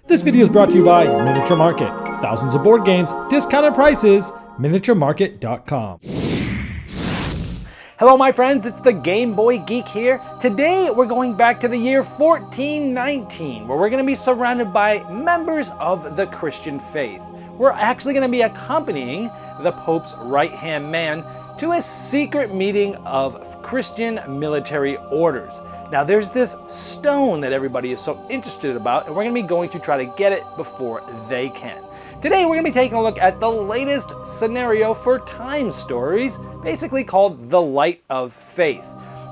This video is brought to you by Miniature Market. Thousands of board games, discounted prices, miniaturemarket.com. Hello my friends, it's the Game Boy Geek here. Today we're going back to the year 1419, where we're going to be surrounded by members of the Christian faith. We're actually going to be accompanying the Pope's right-hand man to a secret meeting of Christian military orders. Now there's this stone that everybody is so interested about, and we're going to be going to try to get it before they can. Today we're going to be taking a look at the latest scenario for T.I.M.E Stories, basically called The Light of Faith.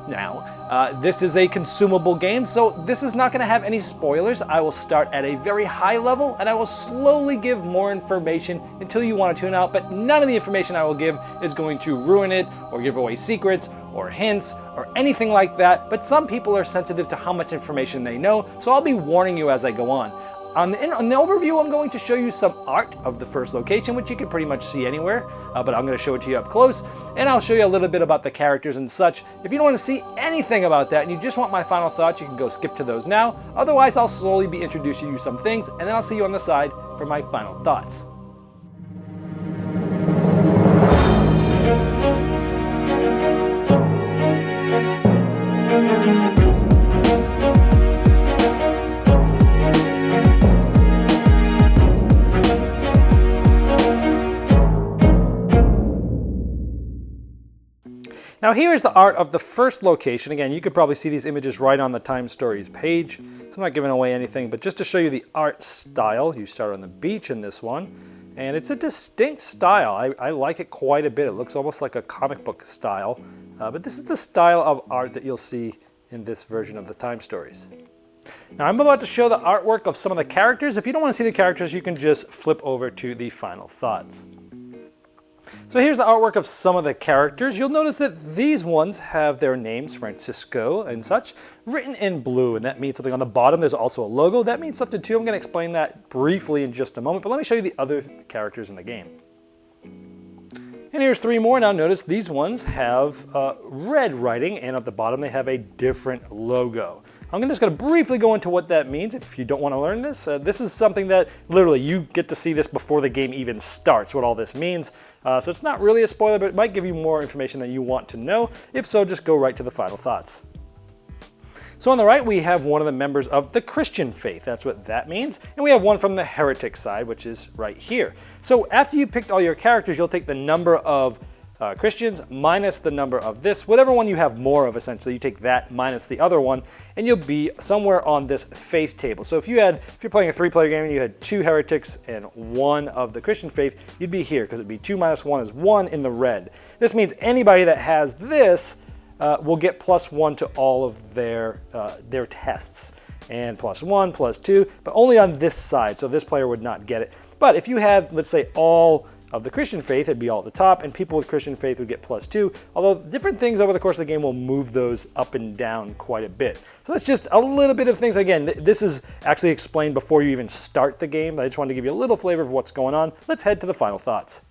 Now, this is a consumable game, so this is not going to have any spoilers. I will start at a very high level, and I will slowly give more information until you want to tune out, but none of the information I will give is going to ruin it, or give away secrets, or hints, or anything like that, but some people are sensitive to how much information they know, so I'll be warning you as I go on. On the overview, I'm going to show you some art of the first location, which you can pretty much see anywhere, but I'm going to show it to you up close, and I'll show you a little bit about the characters and such. If you don't want to see anything about that and you just want my final thoughts, you can go skip to those now. Otherwise, I'll slowly be introducing you some things, and then I'll see you on the side for my final thoughts. Now here is the art of the first location. Again, you could probably see these images right on the T.I.M.E Stories page, so I'm not giving away anything, but just to show you the art style, you start on the beach in this one, and it's a distinct style. I like it quite a bit. It looks almost like a comic book style, but this is the style of art that you'll see in this version of the T.I.M.E Stories. Now I'm about to show the artwork of some of the characters. If you don't want to see the characters, you can just flip over to the final thoughts. So here's the artwork of some of the characters. You'll notice that these ones have their names, Francisco and such, written in blue, and that means something. On the bottom there's also a logo. That means something too. I'm going to explain that briefly in just a moment, but let me show you the other characters in the game. And here's three more. Now notice these ones have red writing, and at the bottom they have a different logo. I'm just going to briefly go into what that means. If you don't want to learn this, this is something that literally you get to see this before the game even starts, what all this means. So it's not really a spoiler, but it might give you more information than you want to know. If so, just go right to the final thoughts. So on the right, we have one of the members of the Christian faith. That's what that means. And we have one from the heretic side, which is right here. So after you picked all your characters, you'll take the number of Christians minus the number of this, whatever one you have more of, essentially. You take that minus the other one, and you'll be somewhere on this faith table. So if you're playing a 3-player game and you had 2 heretics and 1 of the Christian faith, you'd be here, because it'd be 2 minus 1 is 1 in the red. This means anybody that has this will get +1 to all of their tests, and +1, +2, but only on this side, so this player would not get it. But if you have, let's say, all of the Christian faith, it'd be all at the top, and people with Christian faith would get +2, although different things over the course of the game will move those up and down quite a bit. So that's just a little bit of things. Again, this is actually explained before you even start the game, but I just wanted to give you a little flavor of what's going on. Let's head to the final thoughts.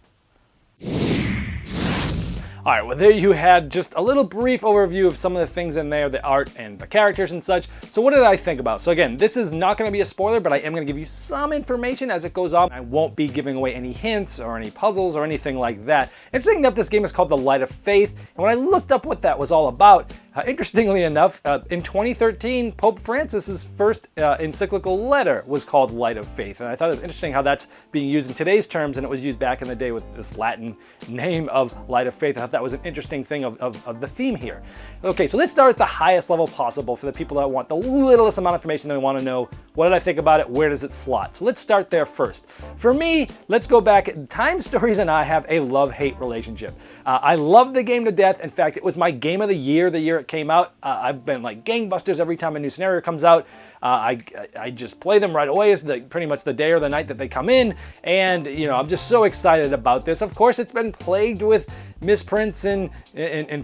All right, well there you had just a little brief overview of some of the things in there, the art and the characters and such. So what did I think about? So again, this is not going to be a spoiler, but I am going to give you some information as it goes on. I won't be giving away any hints or any puzzles or anything like that. Interesting enough, this game is called The Light of Faith, and when I looked up what that was all about, interestingly enough, in 2013, Pope Francis's first encyclical letter was called Light of Faith, and I thought it was interesting how that's being used in today's terms, and it was used back in the day with this Latin name of Light of Faith. I thought that was an interesting thing of the theme here. Okay, so let's start at the highest level possible for the people that want the littlest amount of information they want to know. What did I think about it? Where does it slot? So let's start there first. For me, let's go back. T.I.M.E Stories and I have a love-hate relationship. I love the game to death. In fact, it was my game of the year it came out. I've been like gangbusters every time a new scenario comes out. I just play them right away. It's pretty much the day or the night that they come in, and I'm just so excited about this. Of course, it's been plagued with misprints and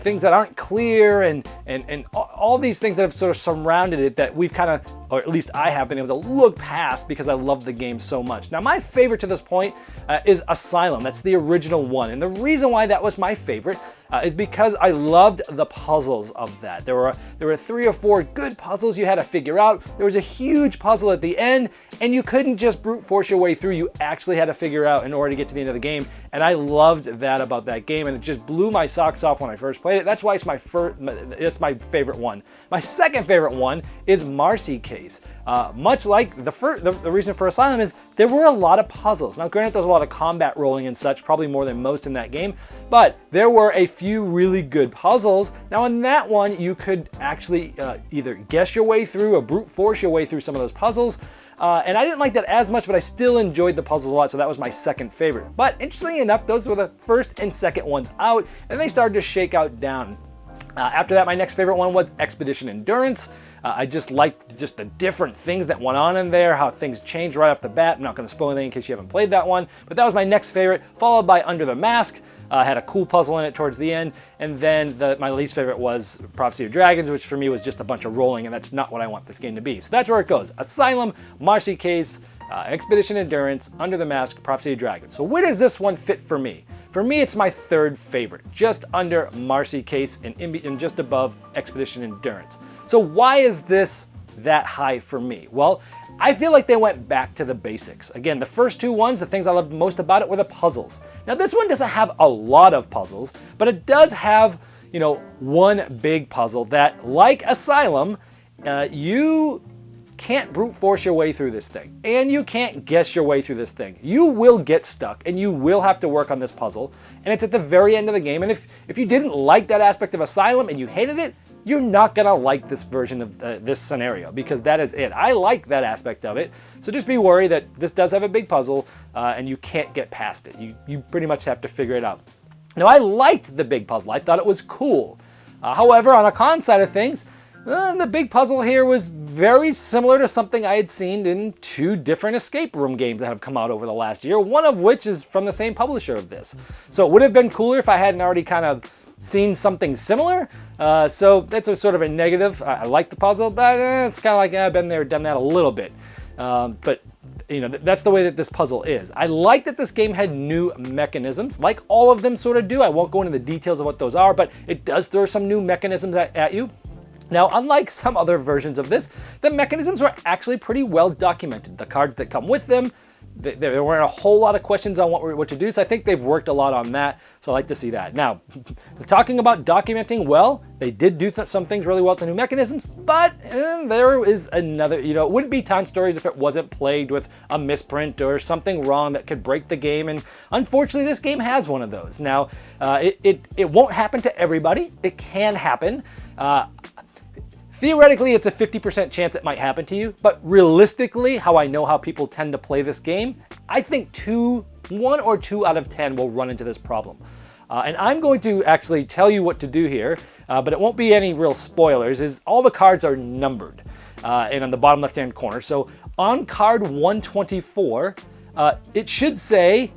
things that aren't clear and all these things that have sort of surrounded it that we've kind of, or at least I have been able to look past because I love the game so much. Now my favorite to this point is Asylum. That's the original one, and the reason why that was my favorite is because I loved the puzzles of that. There were 3 or 4 good puzzles you had to figure out. There was a huge puzzle at the end, and you couldn't just brute force your way through. You actually had to figure out in order to get to the end of the game, and I loved that about that game, and it just blew my socks off when I first played it. That's why it's my favorite one. My second favorite one is Marcy Case. Much like the reason for Asylum is there were a lot of puzzles. Now granted, there was a lot of combat rolling and such, probably more than most in that game, but there were a few really good puzzles. Now in that one, you could actually either guess your way through or brute force your way through some of those puzzles. And I didn't like that as much, but I still enjoyed the puzzles a lot, so that was my second favorite. But interestingly enough, those were the first and second ones out, and they started to shake out down. After that, my next favorite one was Expedition Endurance. I just liked just the different things that went on in there, how things changed right off the bat. I'm not going to spoil anything in case you haven't played that one, but that was my next favorite, followed by Under the Mask. Had a cool puzzle in it towards the end, and then my least favorite was Prophecy of Dragons, which for me was just a bunch of rolling, and that's not what I want this game to be. So that's where it goes. Asylum, Marcy Case, Expedition Endurance, Under the Mask, Prophecy of Dragons. So where does this one fit for me? For me, it's my third favorite, just under Marcy Case and just above Expedition Endurance. So why is this that high for me? Well, I feel like they went back to the basics. Again, the first 2 ones, the things I loved most about it were the puzzles. Now this one doesn't have a lot of puzzles, but it does have, one big puzzle that, like Asylum, you can't brute force your way through this thing, and you can't guess your way through this thing. You will get stuck, and you will have to work on this puzzle, and it's at the very end of the game, and if you didn't like that aspect of Asylum and you hated it, you're not gonna like this version of this scenario, because that is it. I like that aspect of it, so just be worried that this does have a big puzzle, and you can't get past it. You pretty much have to figure it out. Now, I liked the big puzzle. I thought it was cool. However, on a con side of things, the big puzzle here was very similar to something I had seen in 2 different escape room games that have come out over the last year, one of which is from the same publisher of this. So it would have been cooler if I hadn't already kind of seen something similar. So that's a sort of a negative. I like the puzzle, but it's kind of like I've been there, done that a little bit. But that's the way that this puzzle is. I like that this game had new mechanisms, like all of them sort of do. I won't go into the details of what those are, but it does throw some new mechanisms at you. Now, unlike some other versions of this, the mechanisms were actually pretty well documented. The cards that come with them, there weren't a whole lot of questions on what to do, so I think they've worked a lot on that, so I like to see that. Now, talking about documenting well, they did do some things really well with the new mechanisms, but there is another, it wouldn't be T.I.M.E Stories if it wasn't plagued with a misprint or something wrong that could break the game, and unfortunately this game has one of those. Now, it won't happen to everybody. It can happen. Theoretically, it's a 50% chance it might happen to you, but realistically, how I know how people tend to play this game, I think 1 or 2 out of 10 will run into this problem. And I'm going to actually tell you what to do here, but it won't be any real spoilers, is all the cards are numbered and on the bottom left-hand corner. So on card 124, it should say,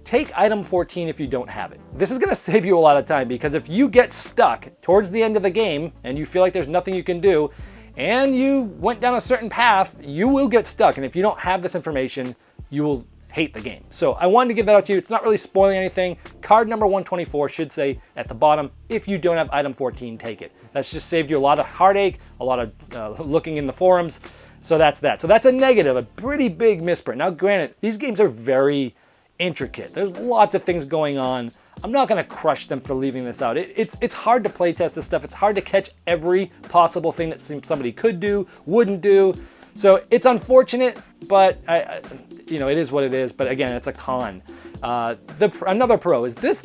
take item 14 if you don't have it. This is going to save you a lot of time, because if you get stuck towards the end of the game and you feel like there's nothing you can do and you went down a certain path, you will get stuck. And if you don't have this information, you will hate the game. So I wanted to give that out to you. It's not really spoiling anything. Card number 124 should say at the bottom, if you don't have item 14, take it. That's just saved you a lot of heartache, a lot of looking in the forums. So that's that. So that's a negative, a pretty big misprint. Now granted, these games are very intricate. There's lots of things going on. I'm not going to crush them for leaving this out. It's hard to play test this stuff. It's hard to catch every possible thing that somebody could do, wouldn't do. So it's unfortunate, but it is what it is. But again, it's a con. Another pro is this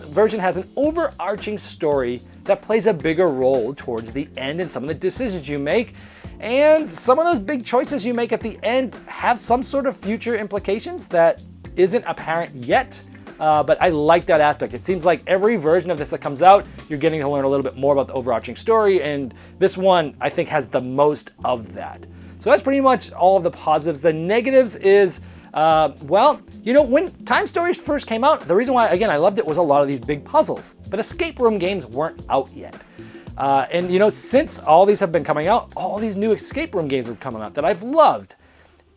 version has an overarching story that plays a bigger role towards the end in some of the decisions you make. And some of those big choices you make at the end have some sort of future implications that isn't apparent yet, but I like that aspect. It seems like every version of this that comes out, you're getting to learn a little bit more about the overarching story, and this one, I think, has the most of that. So that's pretty much all of the positives. The negatives is, when T.I.M.E Stories first came out, the reason why, again, I loved it was a lot of these big puzzles, but escape room games weren't out yet. And since all these have been coming out, all these new escape room games have come out that I've loved.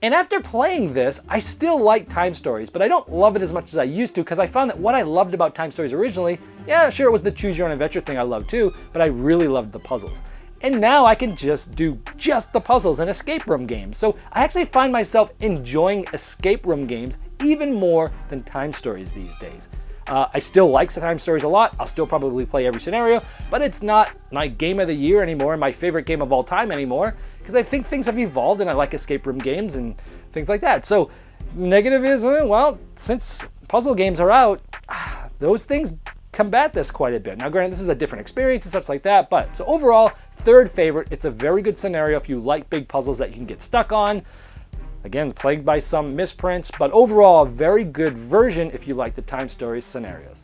And after playing this, I still like Time Stories, but I don't love it as much as I used to because I found that what I loved about Time Stories originally, yeah, sure, it was the choose your own adventure thing I loved too, but I really loved the puzzles. And now I can just do just the puzzles and escape room games. So I actually find myself enjoying escape room games even more than Time Stories these days. I still like Time Stories a lot. I'll still probably play every scenario, but it's not my game of the year anymore, my favorite game of all time anymore, because I think things have evolved and I like escape room games and things like that. So negative is, well, since puzzle games are out, those things combat this quite a bit. Now granted, this is a different experience and stuff like that, but so overall, third favorite. It's a very good scenario if you like big puzzles that you can get stuck on. Again, plagued by some misprints, but overall, a very good version if you like the Time Stories scenarios.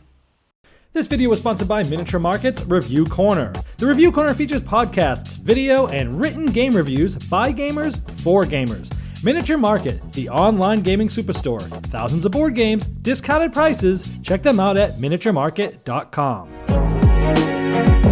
This video was sponsored by Miniature Market's Review Corner. The Review Corner features podcasts, video, and written game reviews by gamers for gamers. Miniature Market, the online gaming superstore. Thousands of board games, discounted prices. Check them out at miniaturemarket.com.